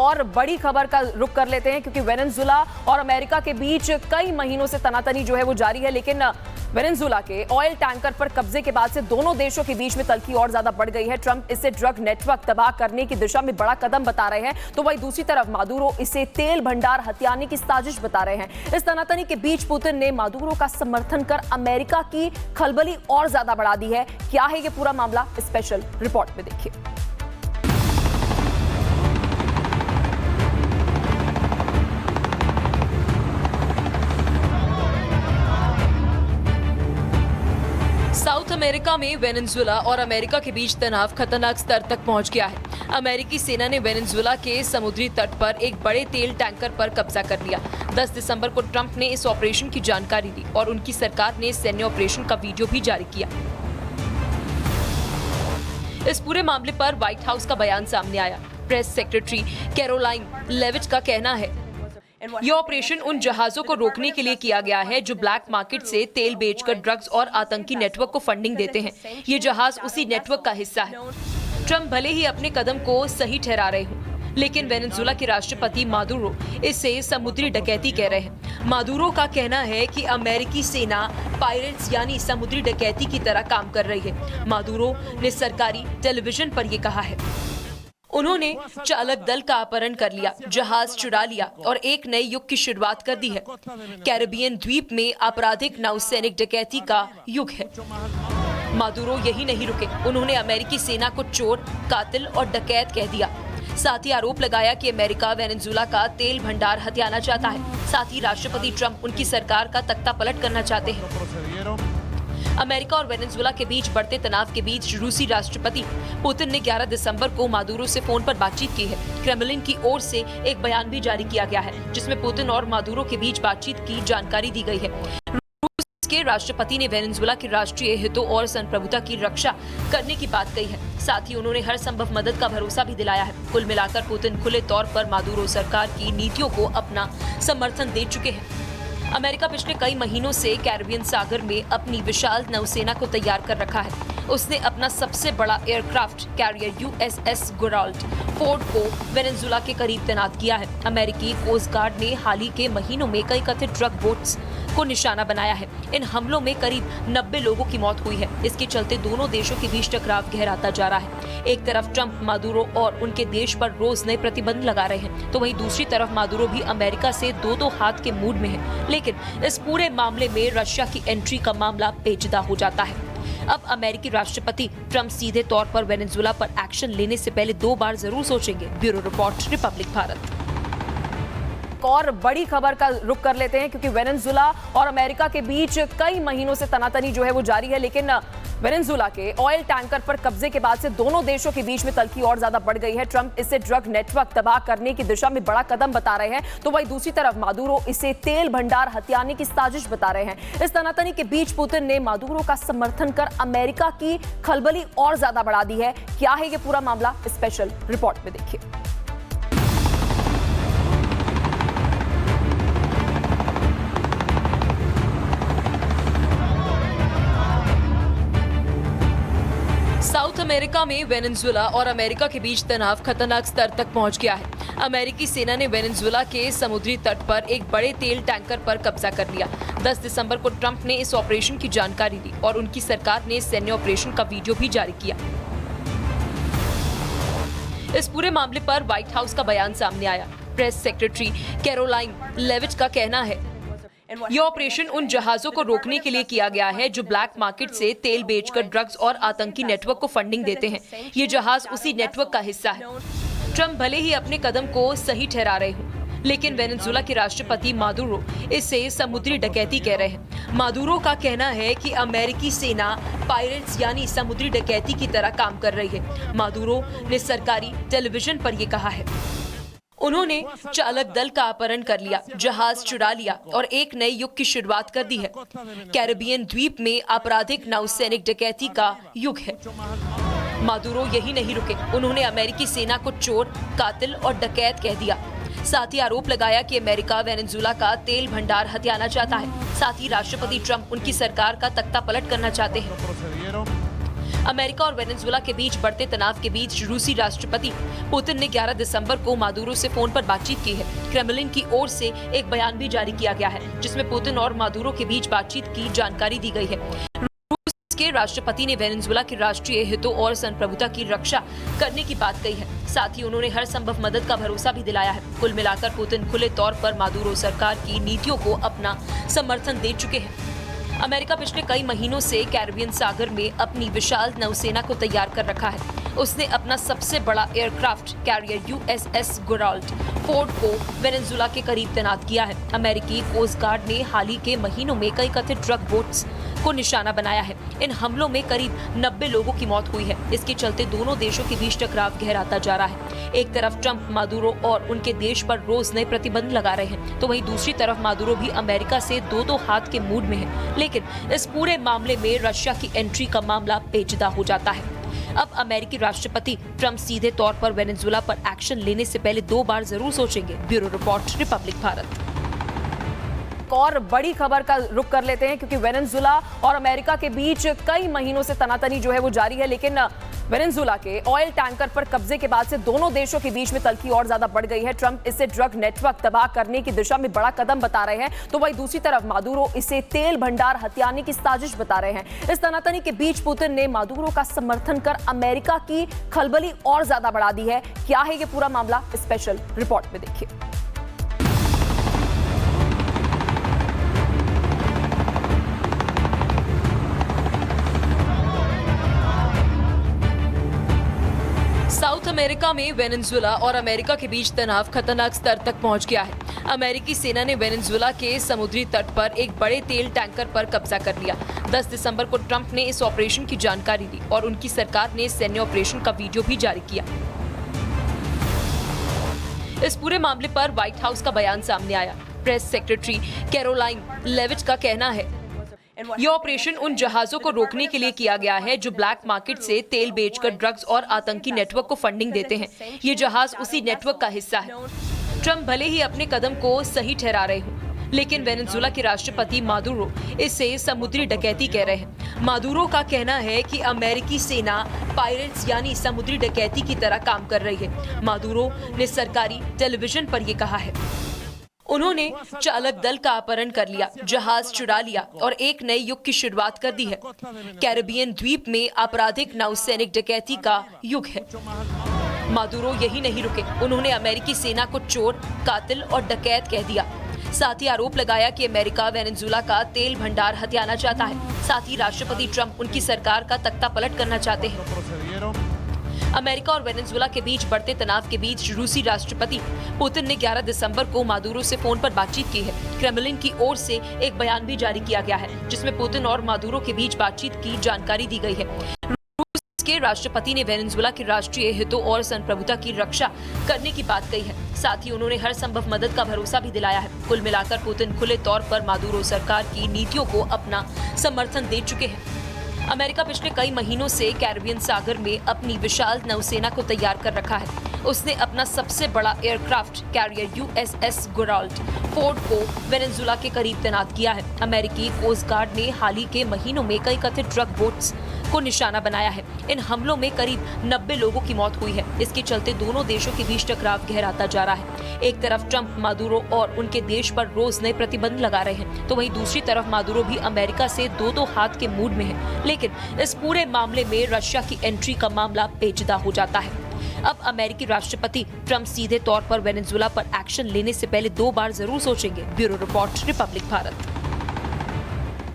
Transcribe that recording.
और बड़ी खबर का रुख कर लेते हैं, क्योंकि वेनेजुला और अमेरिका के बीच कई महीनों से तनातनी जो है वो जारी है। लेकिन वेनेजुला के ऑयल टैंकर पर कब्जे के बाद से दोनों देशों के बीच में तल्खी और ज्यादा बढ़ गई है। ट्रंप इसे ड्रग नेटवर्क तबाह करने की दिशा में बड़ा कदम बता रहे हैं, तो वहीं दूसरी तरफ मादुरो इसे तेल भंडार हथियाने की साजिश बता रहे हैं। इस तनातनी के बीच पुतिन ने मादुरो का समर्थन कर अमेरिका की खलबली और ज्यादा बढ़ा दी है। क्या है ये पूरा मामला, स्पेशल रिपोर्ट में देखिए। साउथ अमेरिका में वेनेजुला और अमेरिका के बीच तनाव खतरनाक स्तर तक पहुंच गया है। अमेरिकी सेना ने वेनेजुला के समुद्री तट पर एक बड़े तेल टैंकर पर कब्जा कर लिया। 10 दिसंबर को ट्रंप ने इस ऑपरेशन की जानकारी दी और उनकी सरकार ने सैन्य ऑपरेशन का वीडियो भी जारी किया। इस पूरे मामले पर व्हाइट हाउस का बयान सामने आया। प्रेस सेक्रेटरी कैरोलाइन लेविट का कहना है, यह ऑपरेशन उन जहाजों को रोकने के लिए किया गया है जो ब्लैक मार्केट से तेल बेचकर ड्रग्स और आतंकी नेटवर्क को फंडिंग देते हैं। ये जहाज उसी नेटवर्क का हिस्सा है। ट्रंप भले ही अपने कदम को सही ठहरा रहे हों, लेकिन वेनेजुला के राष्ट्रपति मादुरो इसे समुद्री डकैती कह रहे हैं। मादुरो का कहना है कि अमेरिकी सेना पायरेट्स यानी समुद्री डकैती की तरह काम कर रही है। मादुरो ने सरकारी टेलीविजन पर यह कहा है। उन्होंने चालक दल का अपहरण कर लिया, जहाज चुरा लिया और एक नए युग की शुरुआत कर दी है। कैरिबियन द्वीप में आपराधिक नौसैनिक डकैती का युग है। मादुरो यही नहीं रुके, उन्होंने अमेरिकी सेना को चोर, कातिल और डकैत कह दिया। साथ ही आरोप लगाया कि अमेरिका वेनेजुला का तेल भंडार हथियाना चाहता है। साथ ही राष्ट्रपति ट्रंप उनकी सरकार का तख्ता पलट करना चाहते हैं। अमेरिका और वेनेजुला के बीच बढ़ते तनाव के बीच रूसी राष्ट्रपति पुतिन ने 11 दिसंबर को मादुरो से फोन पर बातचीत की है। क्रेमलिन की ओर से एक बयान भी जारी किया गया है, जिसमें पुतिन और मादुरो के बीच बातचीत की जानकारी दी गई है। रूस के राष्ट्रपति ने वेनेजुला के राष्ट्रीय हितों और संप्रभुता की रक्षा करने की बात कही है। साथ ही उन्होंने हर संभव मदद का भरोसा भी दिलाया है। कुल मिलाकर पुतिन खुले तौर पर मादुरो सरकार की नीतियों को अपना समर्थन दे चुके हैं। अमेरिका पिछले कई महीनों से कैरिबियन सागर में अपनी विशाल नौसेना को तैयार कर रखा है। उसने अपना सबसे बड़ा aircraft carrier USS Gerald Ford को वेनेजुला के करीब तैनात किया है। अमेरिकी कोस्ट गार्ड ने हाल ही के महीनों में कई कथित ड्रग बोट्स को निशाना बनाया है। इन हमलों में करीब 90 लोगों की मौत हुई है। इसके चलते दोनों देशों के बीच टकराव गहराता जा रहा है। एक तरफ ट्रंप मादुरो और उनके देश पर रोज नए प्रतिबंध लगा रहे हैं, तो वहीं दूसरी तरफ मादुरो भी अमेरिका से दो हाथ के मूड में है। लेकिन इस पूरे मामले में रशिया की एंट्री का मामला पेचीदा हो जाता है। अब अमेरिकी राष्ट्रपति ट्रंप सीधे तौर पर वेनेजुला पर एक्शन लेने से पहले 2 बार जरूर सोचेंगे। Bureau report, Republic Bharat. और बड़ी खबर का रुख कर लेते हैं, क्योंकि वेनेजुला और अमेरिका के बीच कई महीनों से तनातनी जो है वो जारी है। लेकिन वेनेजुला के ऑयल टैंकर पर कब्जे के बाद से दोनों देशों के बीच में तल्खी और ज्यादा बढ़ गई है। ट्रंप इसे ड्रग नेटवर्क तबाह करने की दिशा में बड़ा कदम बता रहे हैं, तो वहीं दूसरी तरफ मादुरो इसे तेल भंडार हथियाने की साजिश बता रहे हैं। इस तनातनी के बीच पुतिन ने मादुरो का समर्थन कर अमेरिका की खलबली और ज्यादा बढ़ा दी है। क्या है ये पूरा मामला, स्पेशल रिपोर्ट में देखिए। साउथ अमेरिका में वेनेजुला और अमेरिका के बीच तनाव खतरनाक स्तर तक पहुंच गया है। अमेरिकी सेना ने वेनेजुला के समुद्री तट पर एक बड़े तेल टैंकर पर कब्जा कर लिया। 10 दिसंबर को ट्रंप ने इस ऑपरेशन की जानकारी दी और उनकी सरकार ने सैन्य ऑपरेशन का वीडियो भी जारी किया। इस पूरे मामले पर व्हाइट हाउस का बयान सामने आया। प्रेस सेक्रेटरी कैरोलाइन लेविट का कहना है, यह ऑपरेशन उन जहाजों को रोकने के लिए किया गया है जो ब्लैक मार्केट से तेल बेचकर ड्रग्स और आतंकी नेटवर्क को फंडिंग देते हैं। ये जहाज उसी नेटवर्क का हिस्सा है। ट्रंप भले ही अपने कदम को सही ठहरा रहे हों, लेकिन वेनेजुला के राष्ट्रपति मादुरो इसे समुद्री डकैती कह रहे हैं। मादुरो का कहना है कि अमेरिकी सेना पायरेट्स यानी समुद्री डकैती की तरह काम कर रही है। मादुरो ने सरकारी टेलीविजन पर यह कहा है। उन्होंने चालक दल का अपहरण कर लिया, जहाज चुरा लिया और एक नए युग की शुरुआत कर दी है। कैरिबियन द्वीप में आपराधिक नौसैनिक डकैती का युग है। मादुरो यही नहीं रुके, उन्होंने अमेरिकी सेना को चोर, कातिल और डकैत कह दिया। साथ ही आरोप लगाया कि अमेरिका वेनेजुला का तेल भंडार हथियाना चाहता है। साथ ही राष्ट्रपति ट्रंप उनकी सरकार का तख्ता पलट करना चाहते हैं। अमेरिका और वेनेजुएला के बीच बढ़ते तनाव के बीच रूसी राष्ट्रपति पुतिन ने 11 दिसंबर को मादुरो से फोन पर बातचीत की है। क्रेमलिन की ओर से एक बयान भी जारी किया गया है, जिसमें पुतिन और मादुरो के बीच बातचीत की जानकारी दी गई है। रूस के राष्ट्रपति ने वेनेजुएला के राष्ट्रीय हितों और संप्रभुता की रक्षा करने की बात कही है। साथ ही उन्होंने हर संभव मदद का भरोसा भी दिलाया है। कुल मिलाकर पुतिन खुले तौर पर मादुरो सरकार की नीतियों को अपना समर्थन दे चुके हैं। अमेरिका पिछले कई महीनों से कैरिबियन सागर में अपनी विशाल नौसेना को तैयार कर रखा है। उसने अपना सबसे बड़ा aircraft carrier USS Gerald Ford को वेनेजुएला के करीब तैनात किया है। अमेरिकी कोस्ट गार्ड ने हाल ही के महीनों में कई कथित ड्रग बोट्स को निशाना बनाया है। इन हमलों में करीब 90 लोगों की मौत हुई है। इसके चलते दोनों देशों के बीच टकराव गहराता जा रहा है। एक तरफ ट्रंप मादुरो और उनके देश पर रोज नए प्रतिबंध लगा रहे हैं, तो वहीं दूसरी तरफ मादुरो भी अमेरिका से दो हाथ के मूड में है। लेकिन इस पूरे मामले में रशिया की एंट्री का मामला पेचीदा हो जाता है। अब अमेरिकी राष्ट्रपति ट्रंप सीधे तौर पर वेनेजुएला पर एक्शन लेने से पहले 2 बार जरूर सोचेंगे। Bureau report, Republic Bharat. और बड़ी खबर का रुख कर लेते हैं, क्योंकि वेनेजुएला और अमेरिका के बीच कई महीनों से तनातनी जो है वो जारी है। लेकिन वेनेजुएला के ऑयल टैंकर पर कब्जे के बाद से दोनों देशों के बीच में तल्खी और ज्यादा बढ़ गई है। ट्रंप इसे ड्रग नेटवर्क तबाह करने की दिशा में बड़ा कदम बता रहे हैं, तो वहीं दूसरी तरफ मादुरो इसे तेल भंडार हथियाने की साजिश बता रहे हैं। इस तनातनी के बीच पुतिन ने मादुरो का समर्थन कर अमेरिका की खलबली और ज्यादा बढ़ा दी है। क्या है ये पूरा मामला, स्पेशल रिपोर्ट में देखिए। साउथ अमेरिका में वेनेजुएला और अमेरिका के बीच तनाव खतरनाक स्तर तक पहुंच गया है। अमेरिकी सेना ने वेनेजुएला के समुद्री तट पर एक बड़े तेल टैंकर पर कब्जा कर लिया। 10 दिसंबर को ट्रंप ने इस ऑपरेशन की जानकारी दी और उनकी सरकार ने सैन्य ऑपरेशन का वीडियो भी जारी किया। इस पूरे मामले पर व्हाइट हाउस का बयान सामने आया। प्रेस सेक्रेटरी कैरोलाइन लेविट का कहना है, यह ऑपरेशन उन जहाजों को रोकने के लिए किया गया है जो ब्लैक मार्केट से तेल बेचकर ड्रग्स और आतंकी नेटवर्क को फंडिंग देते हैं। ये जहाज उसी नेटवर्क का हिस्सा है। ट्रंप भले ही अपने कदम को सही ठहरा रहे हों, लेकिन वेनेजुएला के राष्ट्रपति मादुरो इसे समुद्री डकैती कह रहे हैं। मादुरो का कहना है कि अमेरिकी सेना पायरेट्स यानी समुद्री डकैती की तरह काम कर रही है। मादुरो ने सरकारी टेलीविजन पर यह कहा है। उन्होंने चालक दल का अपहरण कर लिया, जहाज चुरा लिया और एक नए युग की शुरुआत कर दी है। कैरिबियन द्वीप में आपराधिक नौसैनिक डकैती का युग है। मादुरो यही नहीं रुके, उन्होंने अमेरिकी सेना को चोर, कातिल और डकैत कह दिया। साथ ही आरोप लगाया कि अमेरिका वेनेजुएला का तेल भंडार हथियाना चाहता है। साथ ही राष्ट्रपति ट्रंप उनकी सरकार का तख्ता पलट करना चाहते हैं। अमेरिका और वेनेजुएला के बीच बढ़ते तनाव के बीच रूसी राष्ट्रपति पुतिन ने 11 दिसंबर को मादुरो से फोन पर बातचीत की है। क्रेमलिन की ओर से एक बयान भी जारी किया गया है, जिसमें पुतिन और मादुरो के बीच बातचीत की जानकारी दी गई है। रूस के राष्ट्रपति ने वेनेजुएला के राष्ट्रीय हितों और संप्रभुता की रक्षा करने की बात कही है। साथ ही उन्होंने हर संभव मदद का भरोसा भी दिलाया है। कुल मिलाकर पुतिन खुले तौर पर मादुरो सरकार की नीतियों को अपना समर्थन दे चुके हैं। अमेरिका पिछले कई महीनों से कैरिबियन सागर में अपनी विशाल नौसेना को तैयार कर रखा है। उसने अपना सबसे बड़ा aircraft carrier USS Gerald Ford को वेनेजुएला के करीब तैनात किया है। अमेरिकी कोस्ट गार्ड ने हाल ही के महीनों में कई कथित ड्रग बोट्स को निशाना बनाया है। इन हमलों में करीब 90 लोगों की मौत हुई है। इसके चलते दोनों देशों के बीच टकराव गहराता जा रहा है। एक तरफ ट्रंप मादुरो और उनके देश पर रोज नए प्रतिबंध लगा रहे हैं, तो वहीं दूसरी तरफ मादुरो भी अमेरिका से दो हाथ के मूड में है। लेकिन इस पूरे मामले में रशिया की एंट्री का मामला पेचीदा हो जाता है। अब अमेरिकी राष्ट्रपति ट्रंप सीधे तौर पर वेनेजुएला पर एक्शन लेने से पहले 2 बार जरूर सोचेंगे। Bureau report, Republic Bharat.